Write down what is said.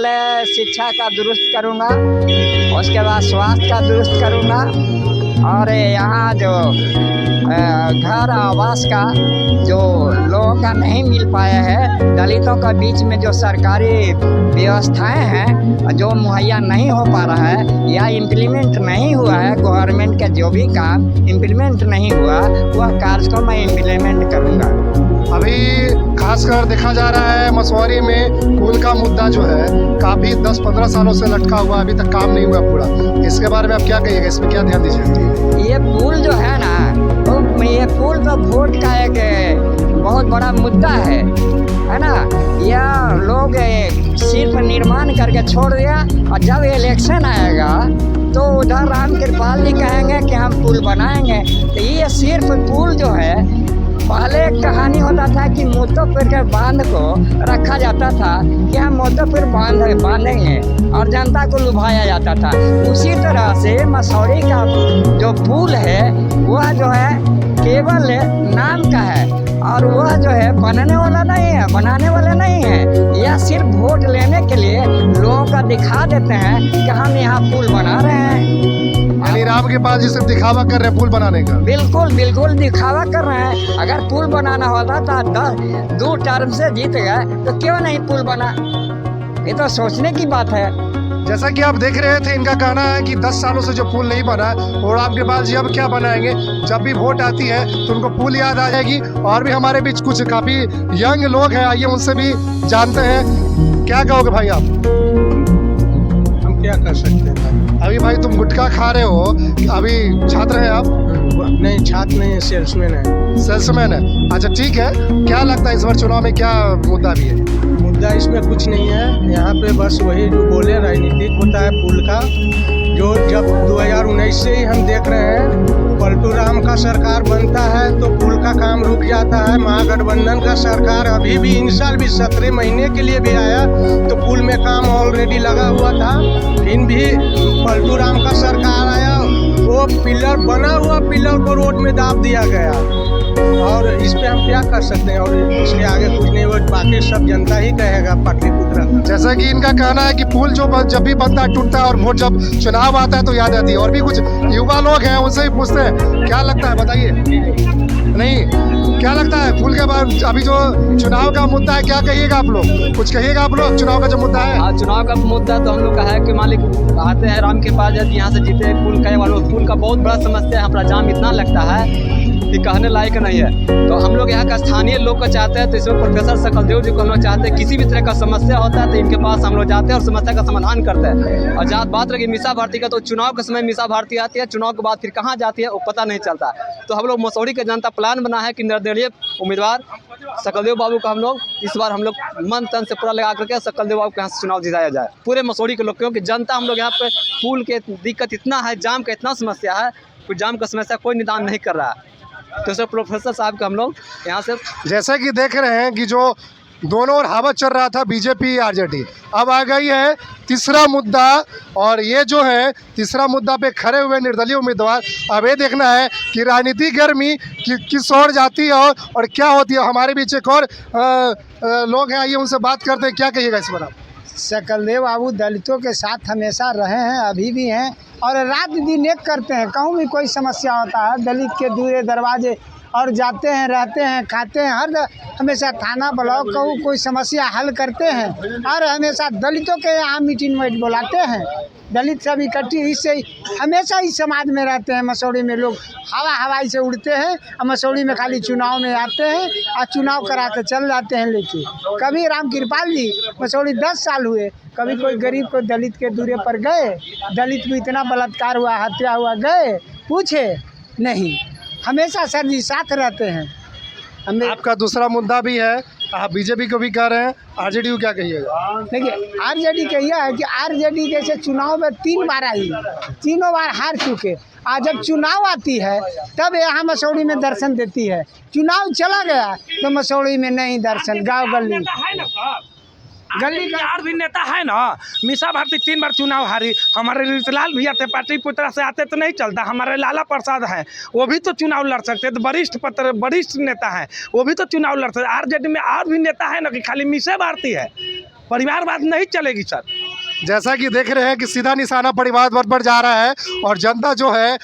पहले शिक्षा का दुरुस्त करूँगा, उसके बाद स्वास्थ्य का दुरुस्त करूँगा और यहाँ जो घर आवास का जो लोगों का नहीं मिल पाया है, दलितों के बीच में जो सरकारी व्यवस्थाएं हैं जो मुहैया नहीं हो पा रहा है या इम्प्लीमेंट नहीं हुआ है, गवर्नमेंट का जो भी काम इम्प्लीमेंट नहीं हुआ वह कार्य को मैं इम्प्लीमेंट करूँगा। अभी खासकर देखा जा रहा है मसौरी में पुल का मुद्दा जो है काफ़ी 10-15 सालों से लटका हुआ, अभी तक काम नहीं हुआ पूरा। इसके बारे में आप क्या कहिएगा, इसमें क्या ध्यान दीजिए? ये पुल जो है ना, तो ये पुल तो वोट का एक बहुत बड़ा मुद्दा है ना। यह लोग सिर्फ निर्माण करके छोड़ दिया और जब इलेक्शन आएगा तो उधर राम कृपाल जी कहेंगे कि हम पुल बनाएंगे। तो ये सिर्फ पुल जो है, पहले एक कहानी होता था कि मोतोपुर के बांध को रखा जाता था कि हम मोतोपुर बांधेंगे और जनता को लुभाया जाता था। उसी तरह से मसौरी का जो पुल है वह जो है केवल नाम का है और वह जो है बनने वाला नहीं है, बनाने वाला नहीं है। यह सिर्फ वोट लेने के लिए लोगों का दिखा देते हैं कि हम यहाँ पुल बना रहे हैं। यानी राम कृपाल जी सिर्फ दिखावा कर रहे हैं पुल बनाने का? बिल्कुल बिल्कुल दिखावा कर रहे हैं। अगर पुल बनाना होता तो 2 टर्म से जीत गए तो क्यों नहीं पुल बना? ये तो सोचने की बात है। जैसा कि आप देख रहे थे, इनका कहना है कि 10 सालों से जो पुल नहीं बना और राम कृपाल जी अब क्या बनाएंगे। जब भी वोट आती है तो उनको पुल याद आ जाएगी। और भी हमारे बीच कुछ काफ़ी यंग लोग हैं, आइए उनसे भी जानते हैं। क्या कहोगे भाई आप? हम क्या कर सकते हैं भाई? अभी भाई तुम गुटखा खा रहे हो, अभी छात्र हैं आप? नहीं, छात्र नहीं, सेल्समैन है। सेल्समैन है, अच्छा ठीक है। क्या लगता है इस बार चुनाव में क्या मुद्दा भी है? मुद्दा इसमें कुछ नहीं है। यहाँ पे बस वही जो बोले राजनीतिक होता है पुल का, जो जब 2019 से ही हम देख रहे हैं पलटू राम का सरकार बनता है तो पुल का काम रुक जाता है। महागठबंधन का सरकार अभी भी इन साल भी 17 महीने के लिए भी आया तो पुल में काम ऑलरेडी लगा हुआ था। फिर भी पलटू राम का सरकार आया, वो पिलर बना हुआ पिलर को रोड में दाब दिया गया। और इस पे हम क्या कर सकते हैं? और इसके आगे कुछ नहीं, वो बाकी सब जनता ही कहेगा पाटलिपुत्र। जैसा कि इनका कहना है कि पुल जो जब भी बनता है टूटता है और वोट जब चुनाव आता है तो याद आती है। और भी कुछ युवा लोग हैं, उनसे भी पूछते हैं क्या लगता है, बताइए। नहीं, क्या लगता है पुल के बाद अभी जो चुनाव का मुद्दा है, क्या कहिएगा आप लोग? कुछ कहिएगा आप लोग चुनाव का जो मुद्दा है? चुनाव का मुद्दा तो हम लोग का है कि मालिक आते हैं राम के पास, जब यहाँ से जीते पुल का पुल का बहुत बड़ा समस्या है। हमारा जाम इतना लगता है कि कहने लायक नहीं है। तो हम लोग यहाँ का स्थानीय लोग को चाहते हैं, तो इसमें प्रोफेसर सकलदेव जी को हम लोग चाहते हैं, किसी भी तरह का समस्या होता है तो इनके पास हम लोग जाते हैं और समस्या का समाधान करते हैं। और जहाँ बात रही मीसा भारती का, तो चुनाव के समय मीसा भारती आती है, चुनाव के बाद फिर कहाँ जाती है वो पता नहीं चलता। तो हम लोग मसौरी का जनता प्लान बना है कि निर्दलीय उम्मीदवार सकलदेव बाबू का हम लोग इस बार हम लोग मन तन से पूरा लगा करके सकलदेव बाबू के यहाँ से चुनाव जिताया जाए पूरे मसौरी के लोग। क्योंकि जनता हम लोग यहाँ पे पुल के दिक्कत इतना है, जाम का इतना समस्या है, कोई जाम का समस्या कोई निदान नहीं कर रहा है। तो सर प्रोफेसर साहब का हम लोग यहाँ से जैसा कि देख रहे हैं कि जो दोनों ओर हवा चल रहा था बीजेपी आरजेडी, अब आ गई है तीसरा मुद्दा। और ये जो है तीसरा मुद्दा पे खड़े हुए निर्दलीय उम्मीदवार, अब ये देखना है कि राजनीतिक गर्मी किस ओर जाती है और क्या होती है। हमारे बीच एक और लोग हैं, आइए उनसे बात करते हैं। क्या कहिएगा इस पर आप? सकलदेव बाबू दलितों के साथ हमेशा रहे हैं, अभी भी हैं और रात दिन एक करते हैं। कहूँ भी कोई समस्या होता है दलित के दूरे दरवाजे और जाते हैं, रहते हैं, खाते हैं, हर हमेशा थाना ब्लॉक कहूँ कोई समस्या हल करते हैं और हमेशा दलितों के यहाँ मीटिंग में बुलाते हैं। दलित सब इकट्ठी इससे हमेशा इस समाज में रहते हैं। मसौरी में लोग हवाई से उड़ते हैं और मसौरी में खाली चुनाव में आते हैं और चुनाव करा के चल जाते हैं। लेके कभी राम कृपाल जी मसौरी 10 साल हुए, कभी कोई गरीब को दलित के दूरे पर गए, दलित को इतना बलात्कार हुआ, हत्या हुआ, गए पूछे नहीं। हमेशा सर जी साथ रहते हैं। आपका दूसरा मुद्दा भी है, आप बीजेपी को भी कह रहे हैं, आरजेडी को क्या कहिएगा? देखिए आरजेडी का यह है कि आरजेडी जैसे चुनाव में 3 बार आई, तीनों बार हार चुके। आज जब चुनाव आती है तब यहाँ मसौरी में दर्शन देती है। चुनाव चला गया तो मसौरी में नहीं दर्शन, गाँव गली गली का और भी नेता है ना। मीसा भारती 3 बार चुनाव हारी। हमारे रीतलाल भैया थे, पाटलिपुत्र से आते तो नहीं चलता। हमारे लाला प्रसाद हैं, वो भी तो चुनाव लड़ सकते, तो वरिष्ठ नेता हैं, वो भी तो चुनाव लड़ सकते। आरजेडी में और भी नेता है ना कि खाली मीसा भारती है। परिवारवाद नहीं चलेगी सर। जैसा कि देख रहे हैं कि सीधा निशाना परिवारवाद पर जा रहा है और जनता जो है